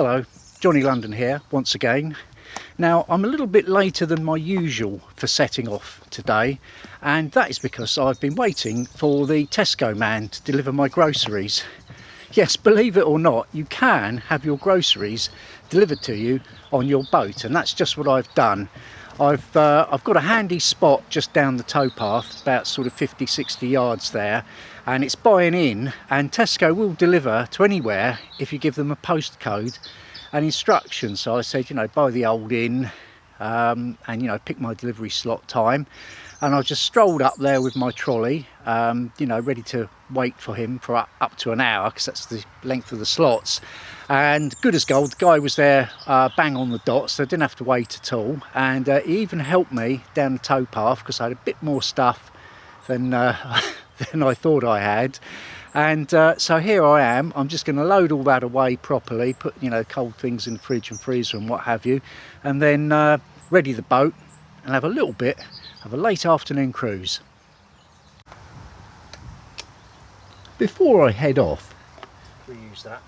Hello, Johnny London here once again. Now I'm a little bit later than my usual for setting off today, and that is because I've been waiting for the Tesco man to deliver my groceries. Yes, believe it or not, you can have your groceries delivered to you on your boat, and that's just what I've done. I've got a handy spot just down the towpath, about sort of 50-60 yards there, and it's buying in, and Tesco will deliver to anywhere if you give them a postcode and instructions. So I said, you know, buy the old inn, and you know, pick my delivery slot time, and I just strolled up there with my trolley, you know, ready to wait for him for up to an hour, because that's the length of the slots. And good as gold, the guy was there bang on the dot, so I didn't have to wait at all. And he even helped me down the towpath because I had a bit more stuff than than I thought I had. And so here I am. I'm just going to load all that away properly, put, you know, cold things in the fridge and freezer and what have you, and then ready the boat and have a little bit of a late afternoon cruise. Before I head off, reuse that.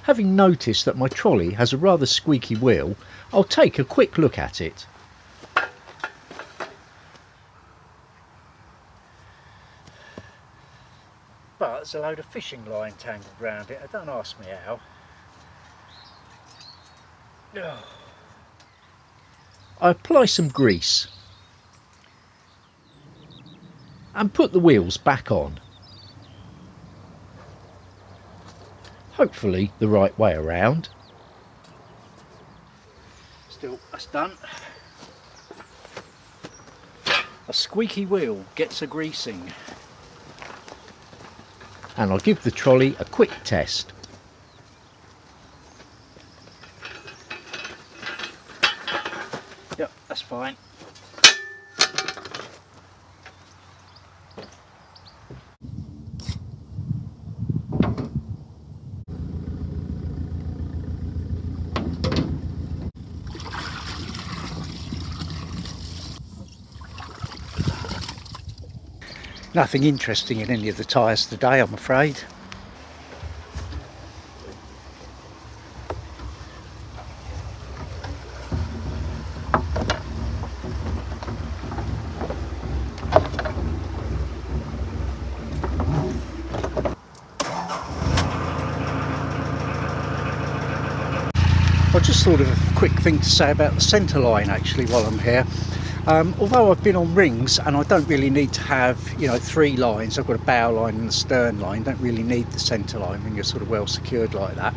Having noticed that my trolley has a rather squeaky wheel, I'll take a quick look at it. But there's a load of fishing line tangled around it. Don't ask me how. I apply some grease and put the wheels back on. Hopefully the right way around. Still, that's done. A squeaky wheel gets a greasing. And I'll give the trolley a quick test. Yep, that's fine. Nothing interesting in any of the tyres today, I'm afraid. I just thought of a quick thing to say about the centre line actually while I'm here. Although I've been on rings and I don't really need to have, you know, 3 lines, I've got a bow line and a stern line, don't really need the centre line when you're sort of well secured like that.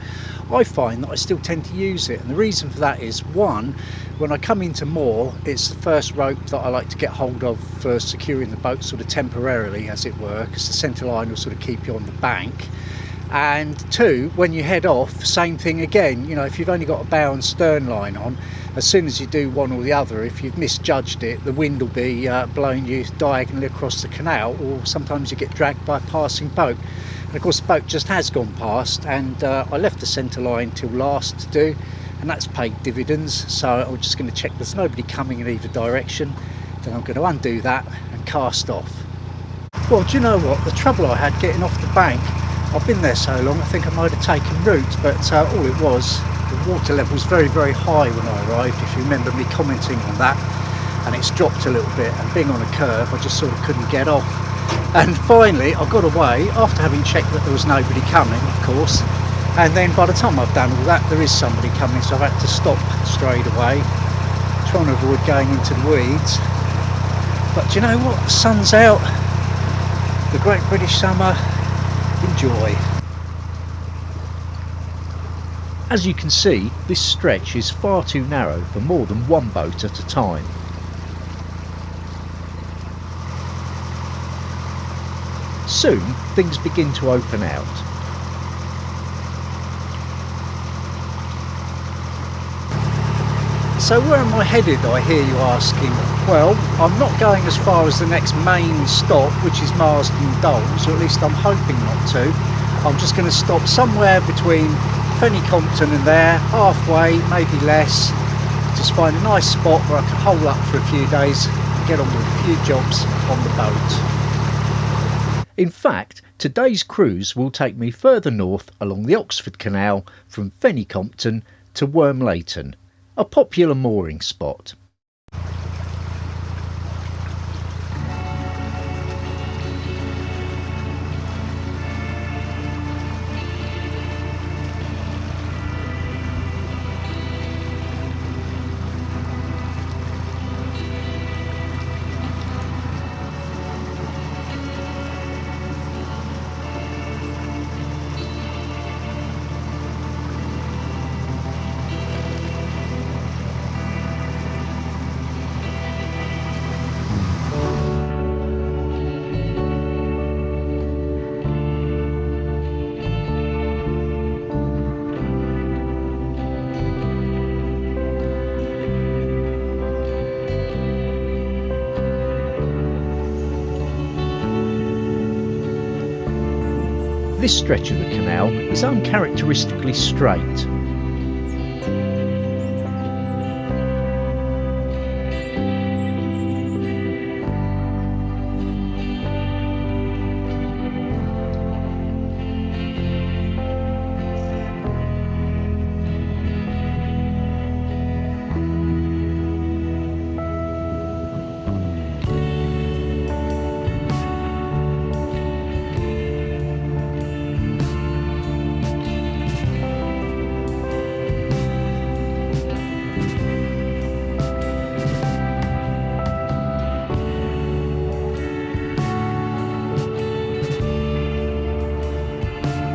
I find that I still tend to use it, and the reason for that is, one, when I come into moor, it's the first rope that I like to get hold of for securing the boat sort of temporarily, as it were, because the centre line will sort of keep you on the bank. And two, when you head off, same thing again. You know, if you've only got a bow and stern line on, as soon as you do one or the other, if you've misjudged it, the wind will be blowing you diagonally across the canal, or sometimes you get dragged by a passing boat. And of course the boat just has gone past, and I left the centre line till last to do, and that's paid dividends. So I'm just going to check there's nobody coming in either direction, then I'm going to undo that and cast off. Well, do you know what, the trouble I had getting off the bank, I've been there so long I think I might have taken root, but all it was, the water level was very, very high when I arrived, if you remember me commenting on that, and it's dropped a little bit, and being on a curve I just sort of couldn't get off. And finally I got away after having checked that there was nobody coming, of course, and then by the time I've done all that there is somebody coming, so I've had to stop straight away, trying to avoid going into the weeds. But do you know what, the sun's out, the great British summer. Enjoy. As you can see, this stretch is far too narrow for more than one boat at a time. Soon things begin to open out. So where am I headed, I hear you asking? Well, I'm not going as far as the next main stop, which is Marsden Dolls, or at least I'm hoping not to. I'm just going to stop somewhere between Fenny, Compton and there, halfway, maybe less. Just find a nice spot where I can hole up for a few days and get on with a few jobs on the boat. In fact, today's cruise will take me further north along the Oxford Canal from Fenny, Compton to Wormleighton, a popular mooring spot. This stretch of the canal is uncharacteristically straight.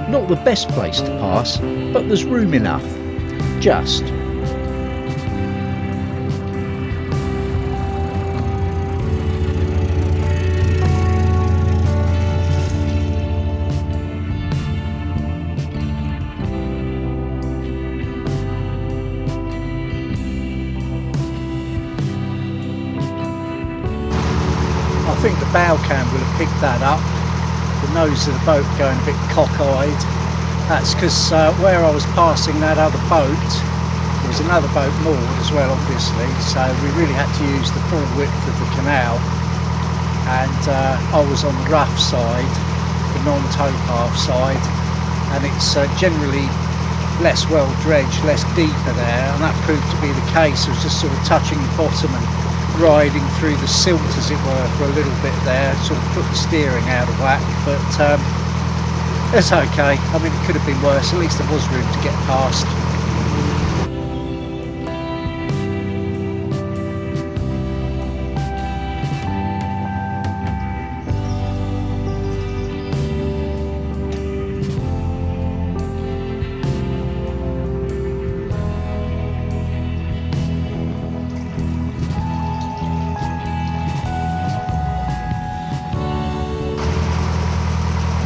Not the best place to pass, but there's room enough. Just. I think the bow cam will have picked that up. The nose of the boat going a bit cockeyed. That's because where I was passing that other boat, there was another boat moored as well, obviously, so we really had to use the full width of the canal, and I was on the rough side, the non-towpath side, and it's generally less well dredged, less deeper there, and that proved to be the case. It was just sort of touching the bottom and riding through the silt, as it were, for a little bit there, sort of put the steering out of whack, but it's okay. I mean, it could have been worse. At least there was room to get past.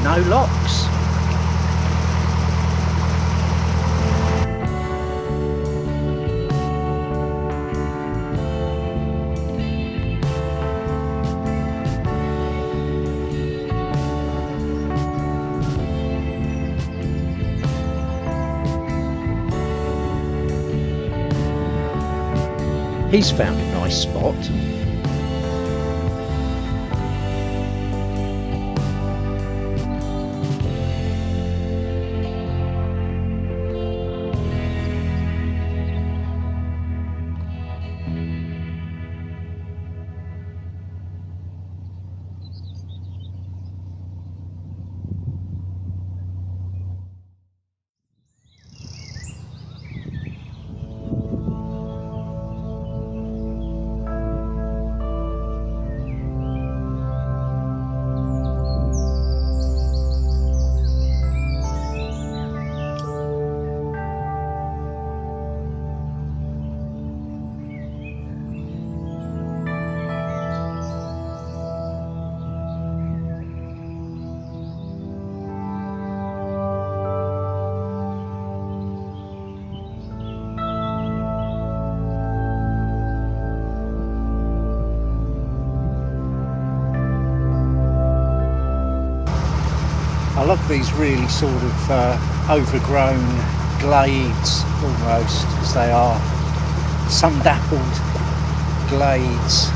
No locks. He's found a nice spot. I love these really sort of overgrown glades, almost, as they are, sun-dappled glades.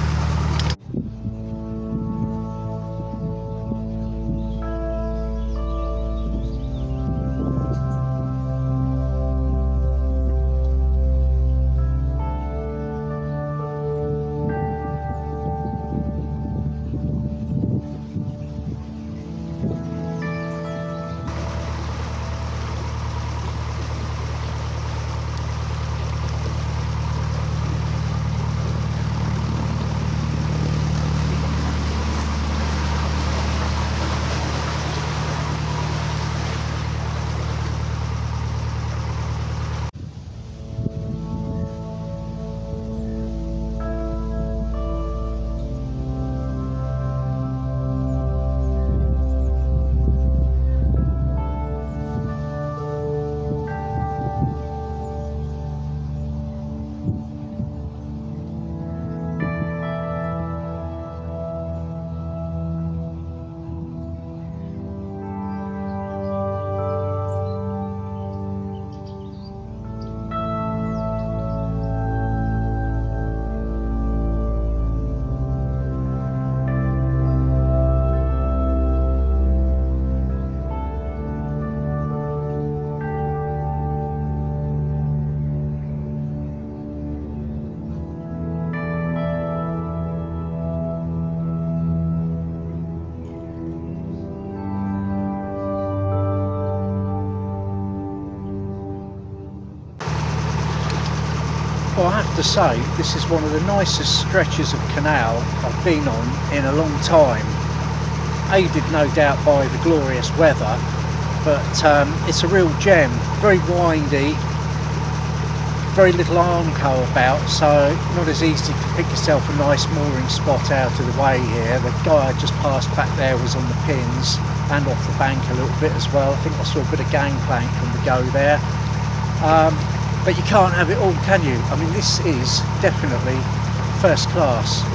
to say this is one of the nicest stretches of canal I've been on in a long time. Aided no doubt by the glorious weather, but it's a real gem. Very windy, very little armco about, so not as easy to pick yourself a nice mooring spot out of the way here. The guy I just passed back there was on the pins and off the bank a little bit as well. I think I saw a bit of gangplank on the go there. But you can't have it all, can you? I mean, this is definitely first class.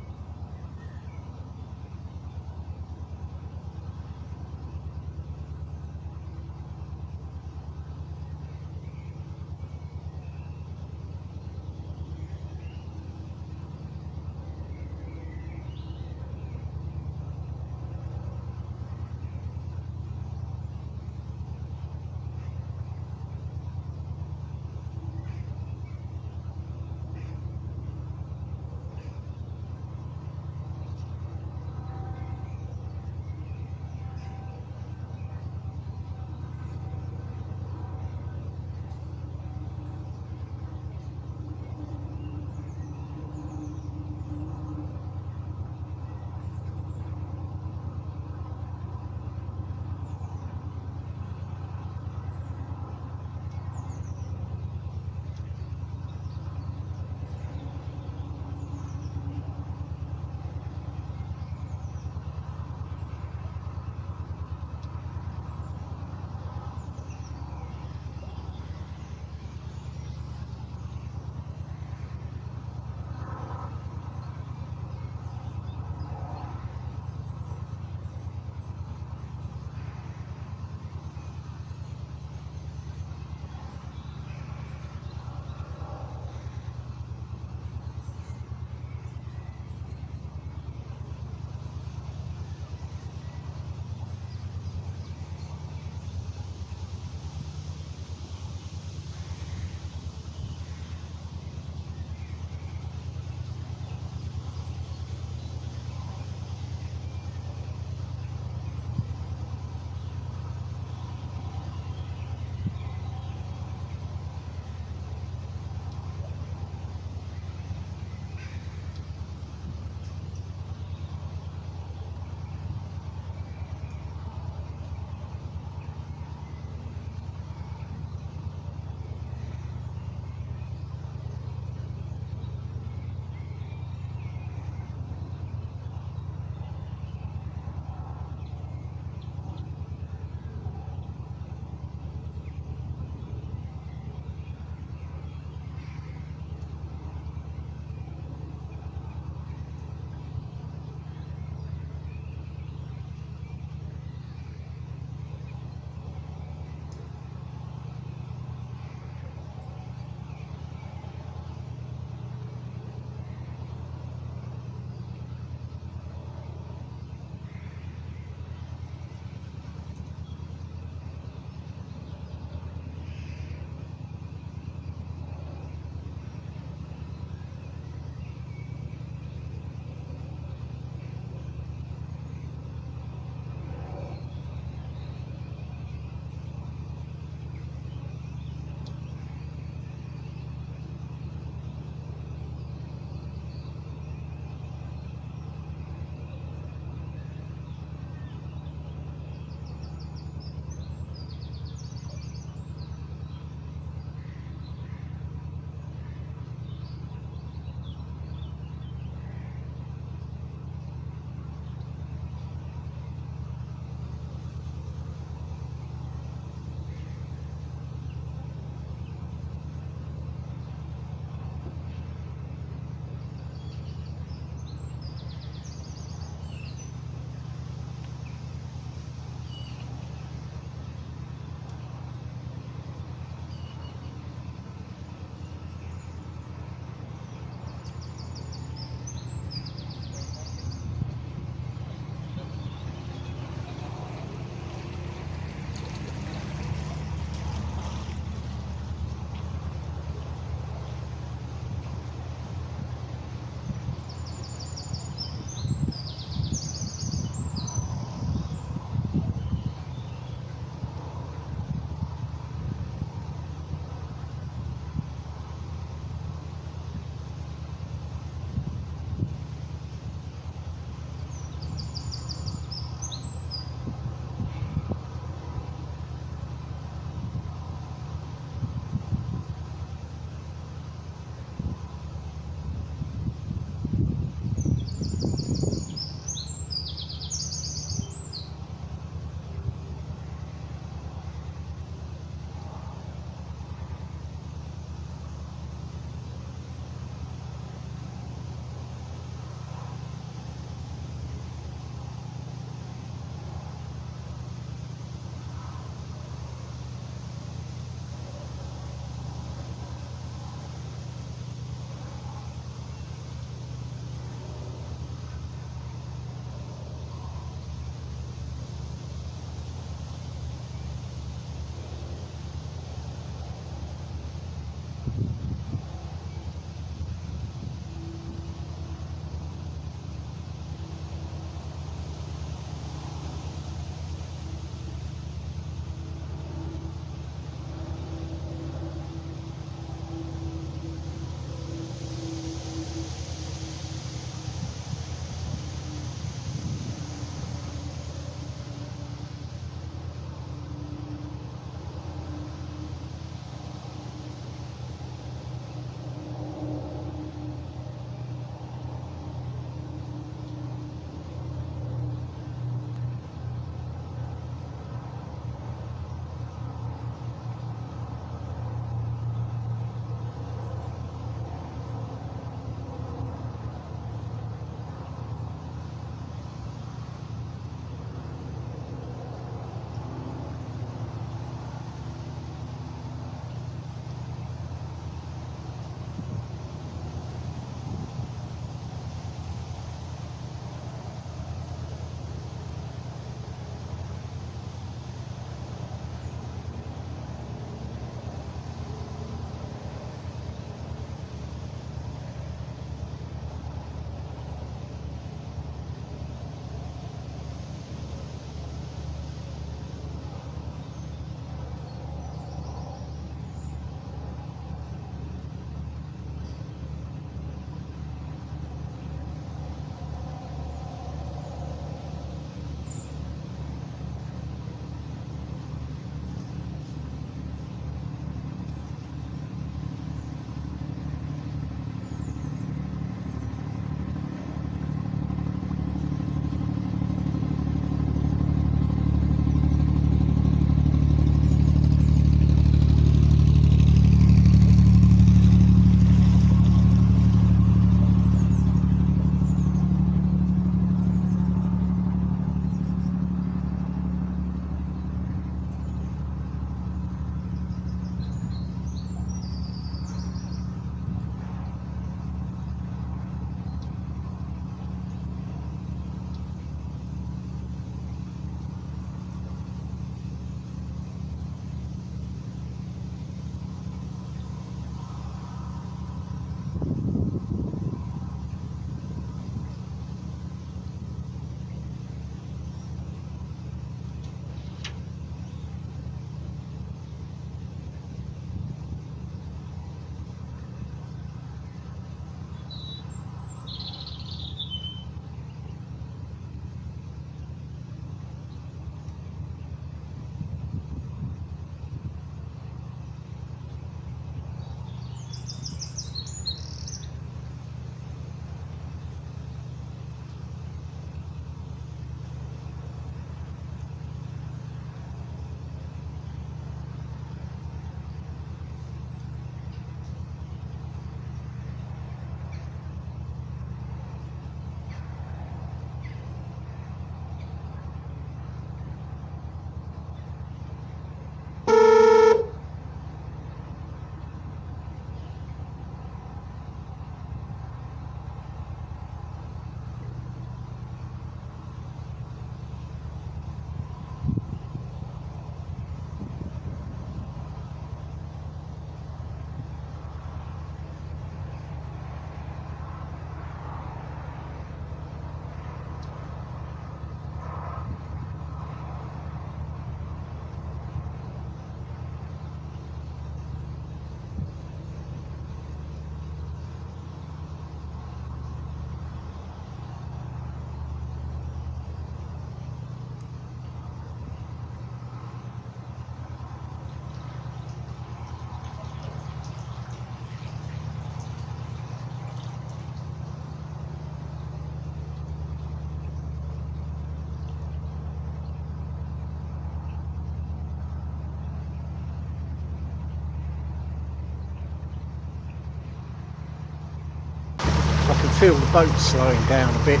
I can feel the boat slowing down a bit.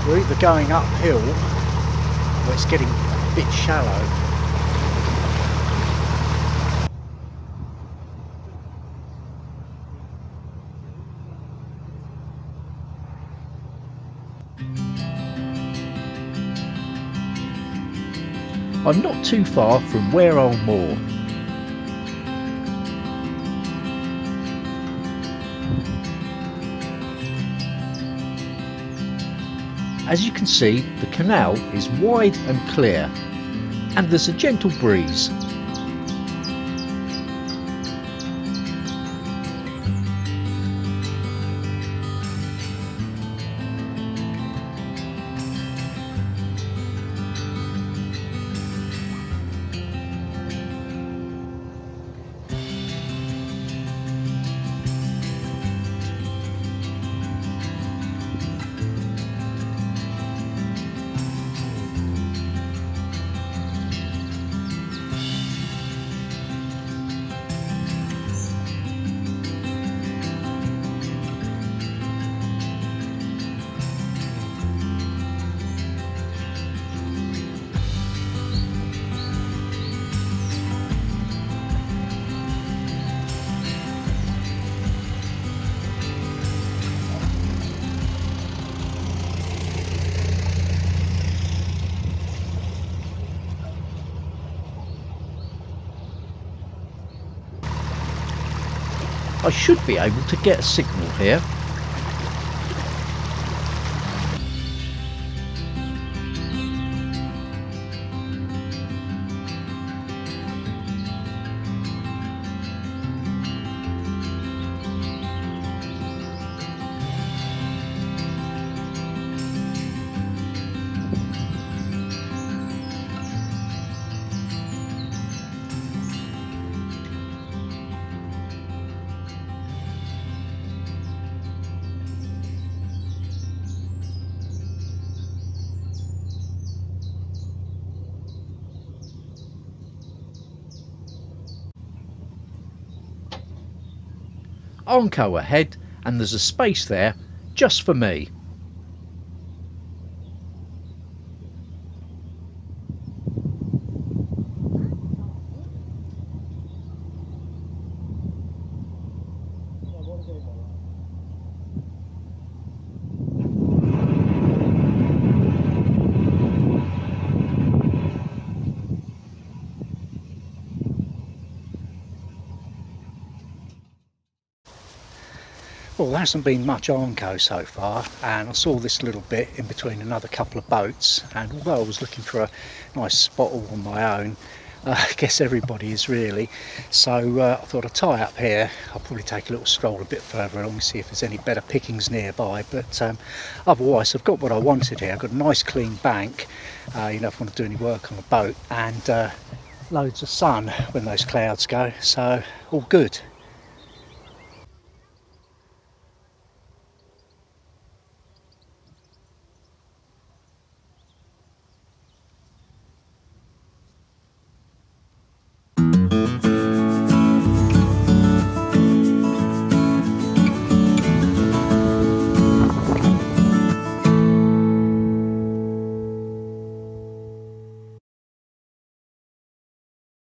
We're either going uphill or it's getting a bit shallow. I'm not too far from where I'll moor. As you can see, the canal is wide and clear, and there's a gentle breeze. I should be able to get a signal here. Onco ahead, and there's a space there just for me. Well, there hasn't been much Armco so far, and I saw this little bit in between another couple of boats, and although I was looking for a nice spot all on my own, I guess everybody is really, so I thought I'd tie up here. I'll probably take a little stroll a bit further along and see if there's any better pickings nearby, but otherwise I've got what I wanted here. I've got a nice clean bank, you know, if I want to do any work on the boat, and loads of sun when those clouds go, so all good.